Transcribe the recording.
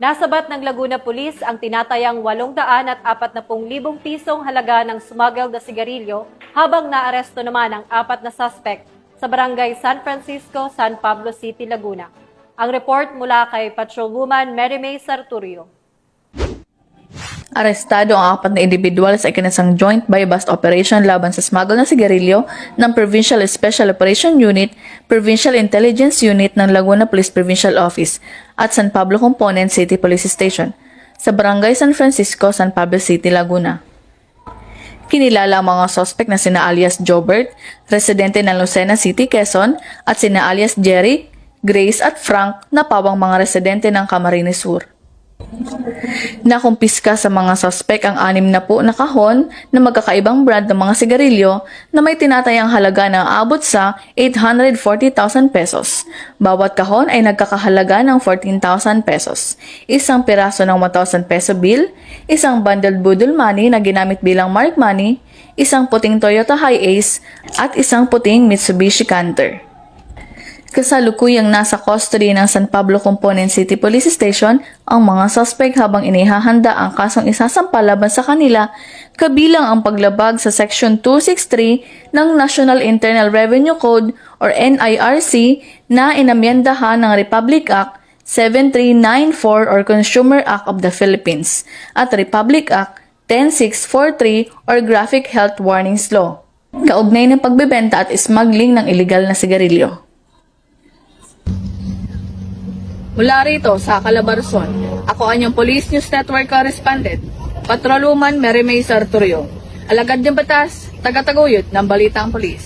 Nasabat ng Laguna Police ang tinatayang 840,000 pisong halaga ng smuggled na sigarilyo habang naaresto naman ang 4 na suspect sa barangay San Francisco, San Pablo City, Laguna. Ang report mula kay Patrolwoman Mary May Sarturio. Arestado ang 4 na individual sa ikinasang joint buy-bust operation laban sa smuggle na sigarilyo ng Provincial Special Operation Unit, Provincial Intelligence Unit ng Laguna Police Provincial Office at San Pablo Component City Police Station sa Barangay San Francisco, San Pablo City, Laguna. Kinilala ang mga suspect na sina alias Jobert, residente ng Lucena City, Quezon, at sina alias Jerry, Grace at Frank na pawang mga residente ng Camarines Sur. Nakumpiska sa mga suspect ang 6 na po na kahon na magkakaibang brand ng mga sigarilyo na may tinatayang halaga na aabot sa 840,000 pesos. Bawat kahon ay nagkakahalaga ng 14,000 pesos. Isang piraso ng 1,000 peso bill, isang bundled budol money na ginamit bilang mark money, isang puting Toyota Hi-Ace at isang puting Mitsubishi Canter. Kasalukuyang nasa custody ng San Pablo Component City Police Station ang mga suspect habang inihahanda ang kasong isasampa laban sa kanila, kabilang ang paglabag sa Section 263 ng National Internal Revenue Code or NIRC na inamyendahan ng Republic Act 7394 or Consumer Act of the Philippines at Republic Act 10643 or Graphic Health Warnings Law, kaugnay ng pagbebenta at smuggling ng illegal na sigarilyo. Mula rito sa Calabarzon, ako ang inyong Police News Network correspondent, Patrolwoman Mary May Sarturio. Alagad ng batas, taga-taguyod ng Balitang Pulis.